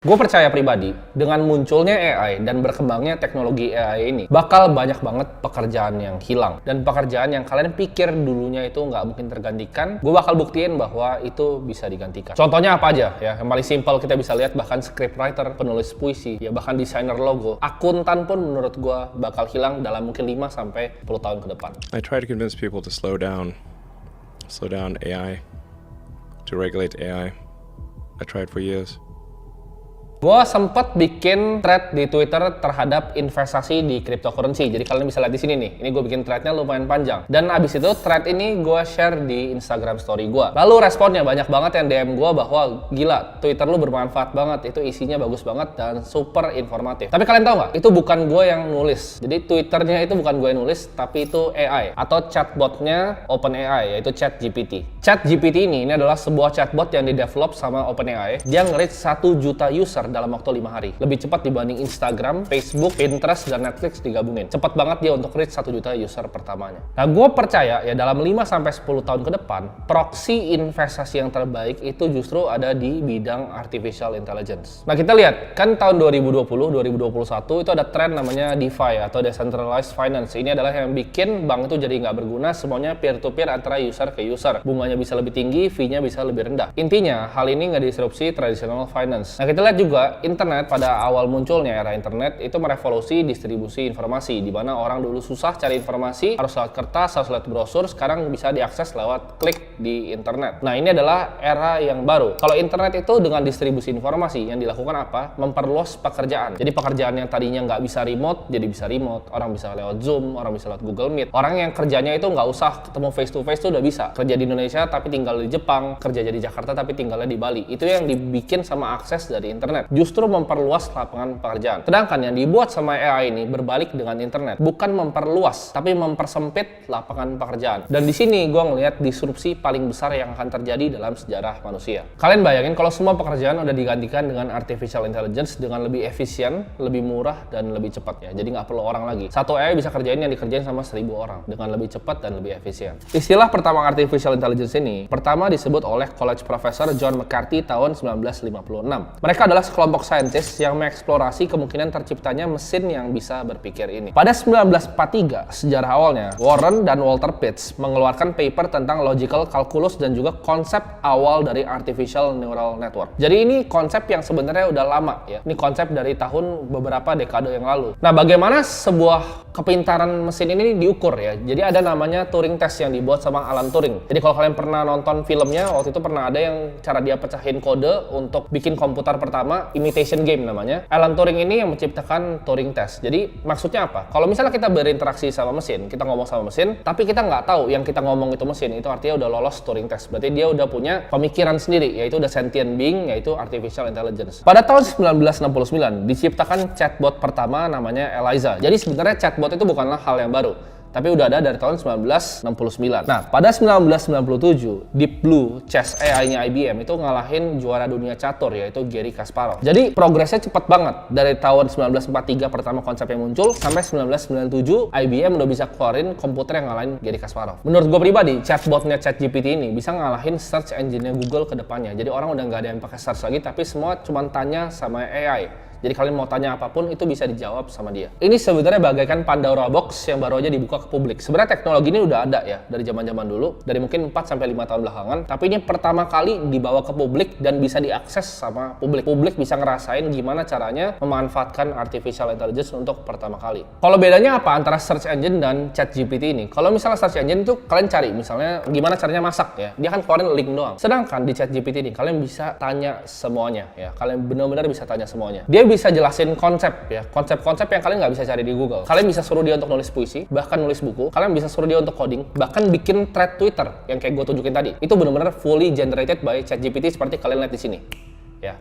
Gue percaya pribadi, dengan munculnya AI dan berkembangnya teknologi AI ini, bakal banyak banget pekerjaan yang hilang. Dan pekerjaan yang kalian pikir dulunya itu nggak mungkin tergantikan, gue bakal buktiin bahwa itu bisa digantikan. Contohnya apa aja ya? Yang paling simpel kita bisa lihat bahkan scriptwriter, penulis puisi, ya bahkan desainer logo, akuntan pun menurut gue bakal hilang dalam mungkin 5-10 tahun ke depan. I try to convince people to slow down AI, to regulate AI. I tried for years. Gue sempet bikin thread di Twitter terhadap investasi di cryptocurrency. Jadi kalian bisa lihat di sini nih. Ini gue bikin threadnya lumayan panjang. Dan abis itu thread ini gue share di Instagram story gue. Lalu responnya banyak banget yang DM gue bahwa gila, Twitter lu bermanfaat banget. Itu isinya bagus banget dan super informatif. Tapi kalian tahu nggak? Itu bukan gue yang nulis. Jadi Twitternya itu bukan gue yang nulis, tapi itu AI atau chatbotnya OpenAI, yaitu ChatGPT. ChatGPT ini adalah sebuah chatbot yang di-develop sama OpenAI. Dia nge-reach 1 juta user dalam waktu 5 hari. Lebih cepat dibanding Instagram, Facebook, Pinterest, dan Netflix digabungin. Cepat banget dia untuk reach 1 juta user pertamanya. Nah, gue percaya ya dalam 5-10 tahun ke depan, proxy investasi yang terbaik itu justru ada di bidang artificial intelligence. Nah, kita lihat, kan tahun 2020-2021 itu ada tren namanya DeFi atau Decentralized Finance. Ini adalah yang bikin bank itu jadi nggak berguna, semuanya peer-to-peer antara user ke user. Bunganya bisa lebih tinggi, fee-nya bisa lebih rendah. Intinya, hal ini nggak disrupsi traditional finance. Nah, kita lihat juga internet pada awal munculnya era internet itu merevolusi distribusi informasi, di mana orang dulu susah cari informasi, harus lewat kertas, harus lewat brosur, sekarang bisa diakses lewat klik di internet. Nah, ini adalah era yang baru. Kalau internet itu dengan distribusi informasi yang dilakukan apa? Memperluas pekerjaan. Jadi pekerjaan yang tadinya nggak bisa remote, jadi bisa remote. Orang bisa lewat Zoom, orang bisa lewat Google Meet. Orang yang kerjanya itu nggak usah ketemu face to face itu udah bisa. Kerja di Indonesia tapi tinggal di Jepang, kerja di Jakarta tapi tinggalnya di Bali. Itu yang dibikin sama akses dari internet. Justru memperluas lapangan pekerjaan. Sedangkan yang dibuat sama AI ini berbalik dengan internet. Bukan memperluas, tapi mempersempit lapangan pekerjaan. Dan di sini gue ngelihat disrupsi paling besar yang akan terjadi dalam sejarah manusia. Kalian bayangin kalau semua pekerjaan udah digantikan dengan artificial intelligence dengan lebih efisien, lebih murah, dan lebih cepat ya. Jadi nggak perlu orang lagi. Satu AI bisa kerjain yang dikerjain sama 1000 orang dengan lebih cepat dan lebih efisien. Istilah pertama artificial intelligence ini pertama disebut oleh college professor John McCarthy tahun 1956. Mereka adalah kelompok saintis yang mengeksplorasi kemungkinan terciptanya mesin yang bisa berpikir ini. Pada 1943, sejarah awalnya, Warren dan Walter Pitts mengeluarkan paper tentang logical calculus dan juga konsep awal dari artificial neural network. Jadi ini konsep yang sebenarnya udah lama ya. Ini konsep dari tahun beberapa dekade yang lalu. Nah, bagaimana sebuah kepintaran mesin ini diukur ya? Jadi ada namanya Turing test yang dibuat sama Alan Turing. Jadi kalau kalian pernah nonton filmnya, waktu itu pernah ada yang cara dia pecahin kode untuk bikin komputer pertama, imitation game namanya. Alan Turing ini yang menciptakan Turing test. Jadi maksudnya apa? Kalau misalnya kita berinteraksi sama mesin, kita ngomong sama mesin, tapi kita nggak tahu yang kita ngomong itu mesin, itu artinya udah lolos Turing test. Berarti dia udah punya pemikiran sendiri, yaitu udah sentient being, yaitu artificial intelligence. Pada tahun 1969 diciptakan chatbot pertama namanya Eliza. Jadi sebenarnya chatbot itu bukanlah hal yang baru, tapi udah ada dari tahun 1969. Nah, pada 1997, Deep Blue Chess AI-nya IBM itu ngalahin juara dunia catur, yaitu Garry Kasparov. Jadi, progresnya cepat banget. Dari tahun 1943 pertama konsepnya muncul, sampai 1997, IBM udah bisa keluarin komputer yang ngalahin Garry Kasparov. Menurut gue pribadi, chatbotnya ChatGPT ini bisa ngalahin search engine-nya Google ke depannya. Jadi, orang udah nggak ada yang pakai search lagi, tapi semua cuma tanya sama AI. Jadi kalian mau tanya apapun itu bisa dijawab sama dia. Ini sebenarnya bagaikan Pandora Box yang baru aja dibuka ke publik. Sebenarnya teknologi ini udah ada ya dari zaman-zaman dulu, dari mungkin 4-5 tahun belakangan, tapi ini pertama kali dibawa ke publik dan bisa diakses sama publik. Publik bisa ngerasain gimana caranya memanfaatkan artificial intelligence untuk pertama kali. Kalau bedanya apa antara search engine dan ChatGPT ini? Kalau misalnya search engine itu kalian cari misalnya gimana caranya masak ya, dia kan keluarin link doang. Sedangkan di ChatGPT ini kalian bisa tanya semuanya ya, kalian benar-benar bisa tanya semuanya. Dia bisa jelasin konsep ya, konsep-konsep yang kalian nggak bisa cari di Google. Kalian bisa suruh dia untuk nulis puisi, bahkan nulis buku. Kalian bisa suruh dia untuk coding, bahkan bikin thread Twitter yang kayak gue tunjukin tadi. Itu benar-benar fully generated by ChatGPT seperti kalian lihat di sini. Ya.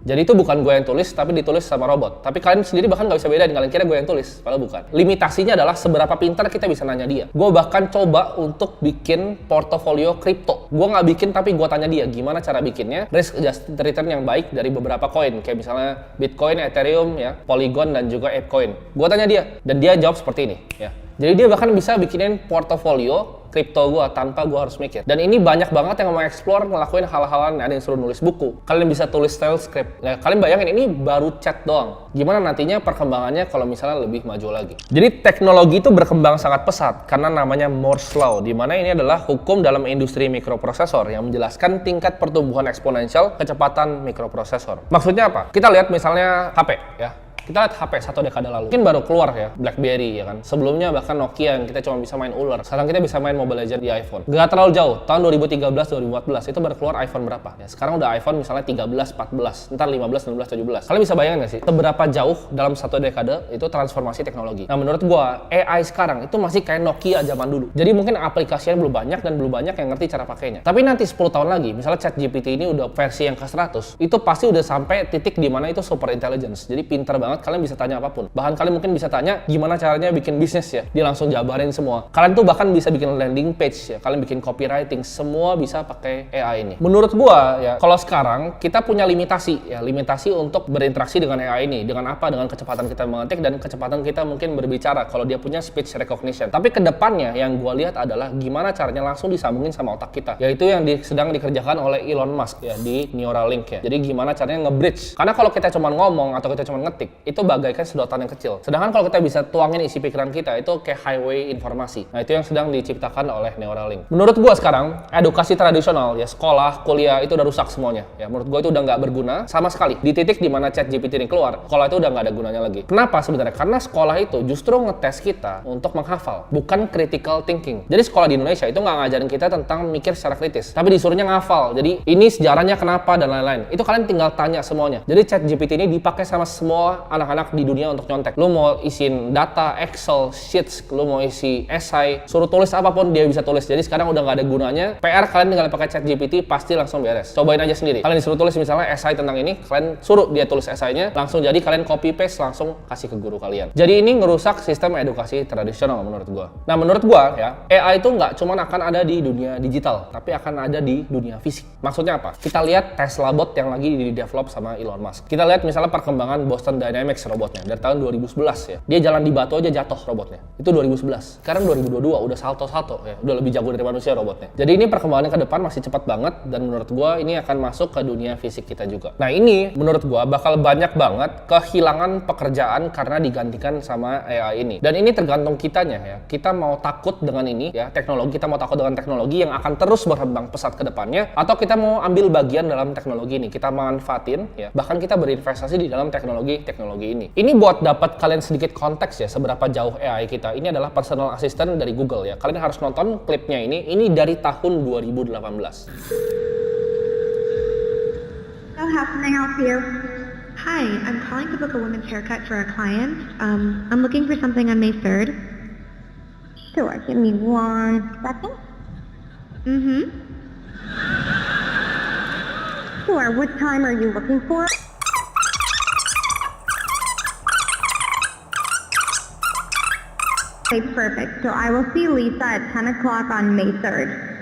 Jadi itu bukan gue yang tulis, tapi ditulis sama robot. Tapi kalian sendiri bahkan nggak bisa bedain, kalian kira gue yang tulis, padahal bukan. Limitasinya adalah seberapa pintar kita bisa nanya dia. Gue bahkan coba untuk bikin portofolio kripto. Gue nggak bikin, tapi gue tanya dia gimana cara bikinnya, risk adjusted return yang baik dari beberapa koin, kayak misalnya Bitcoin, Ethereum, ya, Polygon, dan juga ApeCoin. Gue tanya dia, dan dia jawab seperti ini. Ya. Jadi dia bahkan bisa bikinin portofolio kripto gue tanpa gue harus mikir. Dan ini banyak banget yang mau explore ngelakuin hal-hal ada yang suruh nulis buku. Kalian bisa tulis style script. Nah, kalian bayangin ini baru chat doang. Gimana nantinya perkembangannya kalau misalnya lebih maju lagi. Jadi teknologi itu berkembang sangat pesat karena namanya Moore's Law, di mana ini adalah hukum dalam industri mikroprosesor yang menjelaskan tingkat pertumbuhan eksponensial kecepatan mikroprosesor. Maksudnya apa? Kita lihat misalnya HP ya. Kita lihat HP satu dekade lalu, mungkin baru keluar ya, BlackBerry ya kan. Sebelumnya bahkan Nokia yang kita cuma bisa main ular. Sekarang kita bisa main Mobile Legends di iPhone. Gak terlalu jauh, tahun 2013-2014 itu baru keluar iPhone berapa? Ya, sekarang udah iPhone misalnya 13, 14, ntar 15, 16, 17. Kalian bisa bayangin gak sih, seberapa jauh dalam satu dekade itu transformasi teknologi. Nah menurut gua, AI sekarang itu masih kayak Nokia zaman dulu. Jadi mungkin aplikasinya belum banyak dan belum banyak yang ngerti cara pakainya. Tapi nanti 10 tahun lagi, misalnya ChatGPT ini udah versi yang ke-100, itu pasti udah sampai titik di mana itu super intelligence. Jadi pintar banget. Kalian bisa tanya apapun. Bahkan kalian mungkin bisa tanya gimana caranya bikin bisnis ya. Dia langsung jabarin semua. Kalian tuh bahkan bisa bikin landing page ya. Kalian bikin copywriting. Semua bisa pakai AI ini. Menurut gua ya, kalau sekarang kita punya limitasi ya. Limitasi untuk berinteraksi dengan AI ini. Dengan apa? Dengan kecepatan kita mengetik dan kecepatan kita mungkin berbicara. Kalau dia punya speech recognition. Tapi kedepannya yang gua lihat adalah gimana caranya langsung disambungin sama otak kita. Yaitu yang sedang dikerjakan oleh Elon Musk ya di Neuralink ya. Jadi gimana caranya nge-bridge. Karena kalau kita cuma ngomong atau kita cuma ngetik, itu bagaikan sedotan yang kecil. Sedangkan kalau kita bisa tuangin isi pikiran kita, itu kayak highway informasi. Nah, itu yang sedang diciptakan oleh Neuralink. Menurut gua sekarang, edukasi tradisional ya, sekolah, kuliah itu udah rusak semuanya. Ya, menurut gua itu udah nggak berguna sama sekali. Di titik di mana ChatGPT ini keluar, sekolah itu udah nggak ada gunanya lagi. Kenapa sebenarnya? Karena sekolah itu justru ngetes kita untuk menghafal, bukan critical thinking. Jadi sekolah di Indonesia itu nggak ngajarin kita tentang mikir secara kritis, tapi disuruhnya ngafal. Jadi ini sejarahnya kenapa dan lain-lain. Itu kalian tinggal tanya semuanya. Jadi ChatGPT ini dipakai sama semua anak-anak di dunia untuk nyontek. Lu mau isiin data, Excel, Sheets, lu mau isi esai, suruh tulis apapun dia bisa tulis. Jadi sekarang udah nggak ada gunanya. PR kalian tinggal pakai ChatGPT pasti langsung beres. Cobain aja sendiri. Kalian disuruh tulis misalnya esai tentang ini, kalian suruh dia tulis esainya, langsung jadi kalian copy paste langsung kasih ke guru kalian. Jadi ini ngerusak sistem edukasi tradisional menurut gua. Nah menurut gua ya, AI itu nggak cuma akan ada di dunia digital, tapi akan ada di dunia fisik. Maksudnya apa? Kita lihat Tesla bot yang lagi di-develop sama Elon Musk. Kita lihat misalnya perkembangan Boston Dynamics robotnya dari tahun 2011 ya. Dia jalan di batu aja jatuh robotnya. Itu 2011. Sekarang 2022 udah salto-salto ya. Udah lebih jago dari manusia robotnya. Jadi ini perkembangannya ke depan masih cepat banget dan menurut gua ini akan masuk ke dunia fisik kita juga. Nah, ini menurut gua bakal banyak banget kehilangan pekerjaan karena digantikan sama AI ini. Dan ini tergantung kitanya ya. Kita mau takut dengan ini ya, teknologi, kita mau takut dengan teknologi yang akan terus berkembang pesat ke depannya atau kita mau ambil bagian dalam teknologi ini. Kita manfaatin ya. Bahkan kita berinvestasi di dalam teknologi ini. Ini buat dapat kalian sedikit konteks ya seberapa jauh AI kita. Ini adalah personal assistant dari Google ya. Kalian harus nonton klipnya ini. Ini dari tahun 2018. So how can I help you? Hi, I'm calling to book a women's haircut for a client. I'm looking for something on May 3rd. Sure, give me 1 second. Sure, what time are you looking for? Okay, perfect. So I will see Lisa at 10 o'clock on May 3rd.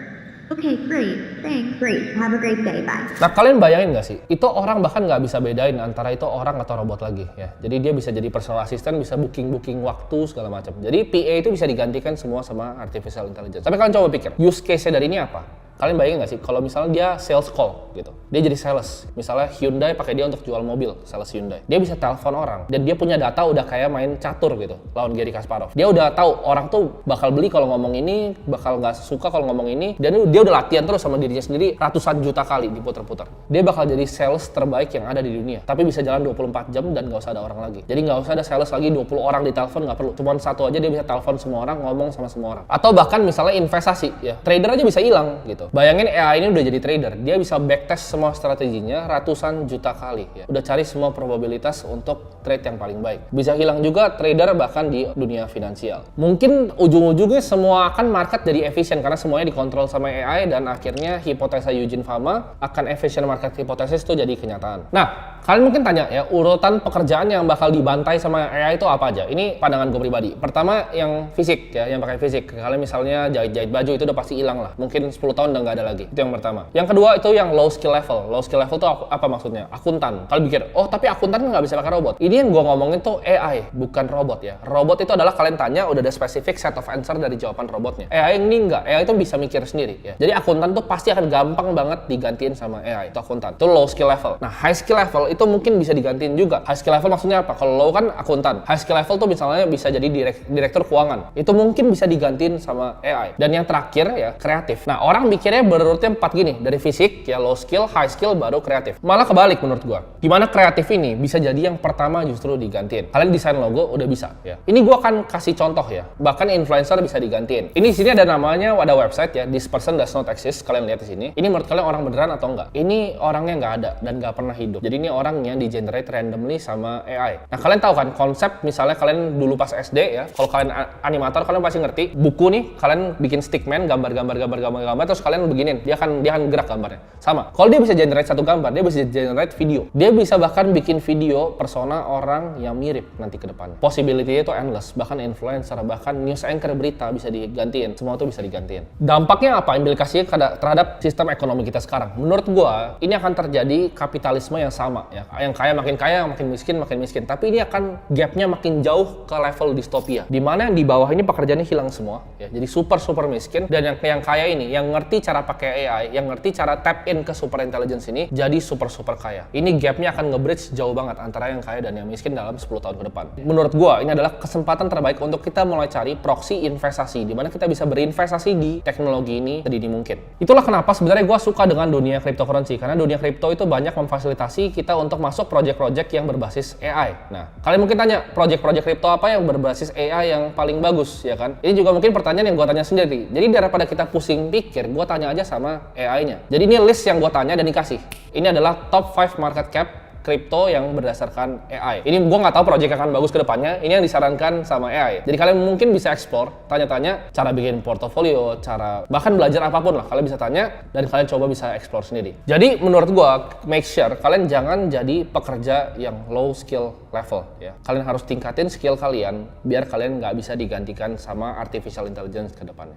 Okay, great. Thanks. Great. Have a great day. Bye. Nah, kalian bayangin nggak sih? Itu orang bahkan nggak bisa bedain antara itu orang atau robot lagi ya. Jadi dia bisa jadi personal assistant, bisa booking waktu segala macam. Jadi PA itu bisa digantikan semua sama artificial intelligence. Tapi kalian coba pikir, use case-nya dari ini apa? Kalian bayangin nggak sih kalau misalnya dia sales call gitu, dia jadi sales, misalnya Hyundai pakai dia untuk jual mobil, sales Hyundai, dia bisa telepon orang dan dia punya data udah kayak main catur gitu lawan Garry Kasparov. Dia udah tahu orang tuh bakal beli kalau ngomong ini, bakal nggak suka kalau ngomong ini, dan dia udah latihan terus sama dirinya sendiri ratusan juta kali diputer-puter. Dia bakal jadi sales terbaik yang ada di dunia, tapi bisa jalan 24 jam dan nggak usah ada orang lagi. Jadi nggak usah ada sales lagi 20 orang di telepon, nggak perlu, cuma satu aja dia bisa telepon semua orang, ngomong sama semua orang. Atau bahkan misalnya investasi ya, trader aja bisa hilang gitu. Bayangin AI ini udah jadi trader, dia bisa backtest semua strateginya ratusan juta kali ya. Udah cari semua probabilitas untuk trade yang paling baik. Bisa hilang juga trader bahkan di dunia finansial. Mungkin ujung-ujungnya semua akan market jadi efisien karena semuanya dikontrol sama AI dan akhirnya hipotesa Eugene Fama akan efisien market hipotesis itu jadi kenyataan. Nah, kalian mungkin tanya ya, urutan pekerjaan yang bakal dibantai sama AI itu apa aja? Ini pandangan gue pribadi. Pertama yang fisik ya, yang pakai fisik. Kalian misalnya jahit-jahit baju itu udah pasti hilang lah. Mungkin 10 tahun udah nggak ada lagi. Itu yang pertama. Yang kedua itu yang low skill level. Low skill level itu apa maksudnya? Akuntan. Kalian pikir, oh tapi akuntan nggak bisa pakai robot. Ini yang gue ngomongin tuh AI, bukan robot ya. Robot itu adalah kalian tanya udah ada specific set of answer dari jawaban robotnya. AI ini enggak. AI itu bisa mikir sendiri ya. Jadi akuntan tuh pasti akan gampang banget digantiin sama AI. Itu akuntan. Itu low skill level. Nah, high skill level itu mungkin bisa digantiin juga. High skill level maksudnya apa? Kalau low kan akuntan. High skill level tuh misalnya bisa jadi direktur keuangan. Itu mungkin bisa digantiin sama AI. Dan yang terakhir ya, kreatif. Nah, orang mikirnya berurutnya 4 gini. Dari fisik, ya low skill, high skill, baru kreatif. Malah kebalik menurut gua. Gimana kreatif ini bisa jadi yang pertama justru digantiin. Kalian desain logo udah bisa ya. Ini gua akan kasih contoh ya. Bahkan influencer bisa digantiin. Ini di sini ada namanya, ada website ya. This person does not exist. Kalian lihat di sini. Ini menurut kalian orang beneran atau enggak? Ini orangnya nggak ada dan nggak pernah hidup. Jadi ini orang yang di-generate randomly sama AI. Nah, kalian tahu kan konsep misalnya kalian dulu pas SD ya, kalau kalian animator kalian pasti ngerti. Buku nih, kalian bikin stickman, gambar terus kalian beginin, dia akan gerak gambarnya. Sama. Kalau dia bisa generate satu gambar, dia bisa generate video. Dia bisa bahkan bikin video persona orang yang mirip nanti ke depannya. Possibility-nya itu endless. Bahkan influencer, bahkan news anchor berita bisa digantiin. Semua itu bisa digantiin. Dampaknya apa? Implikasinya terhadap sistem ekonomi kita sekarang. Menurut gua, ini akan terjadi kapitalisme yang sama ya. Yang kaya, makin miskin. Tapi ini akan gapnya makin jauh ke level distopia. Di mana yang di bawah ini pekerjaannya hilang semua ya. Jadi super miskin, dan yang kaya ini yang ngerti cara pakai AI, yang ngerti cara tap in ke super intelligence ini jadi super kaya. Ini gapnya akan nge-bridge jauh banget antara yang kaya dan yang miskin dalam 10 tahun ke depan. Menurut gua, ini adalah kesempatan terbaik untuk kita mulai cari proxy investasi di mana kita bisa berinvestasi di teknologi ini sedini mungkin. Itulah kenapa sebenarnya gua suka dengan dunia cryptocurrency, karena dunia kripto itu banyak memfasilitasi kita untuk masuk project-project yang berbasis AI. Nah, kalian mungkin tanya, project-project kripto apa yang berbasis AI yang paling bagus, ya kan? Ini juga mungkin pertanyaan yang gue tanya sendiri. Jadi daripada kita pusing pikir, gue tanya aja sama AI-nya. Jadi ini list yang gue tanya dan dikasih. Ini adalah top 5 market cap kripto yang berdasarkan AI. Ini gue nggak tahu project akan bagus ke depannya. Ini yang disarankan sama AI. Jadi kalian mungkin bisa explore, tanya-tanya cara bikin portofolio, cara bahkan belajar apapun lah. Kalian bisa tanya dan kalian coba bisa explore sendiri. Jadi menurut gue, make sure kalian jangan jadi pekerja yang low skill level ya. Kalian harus tingkatin skill kalian biar kalian nggak bisa digantikan sama artificial intelligence ke depannya.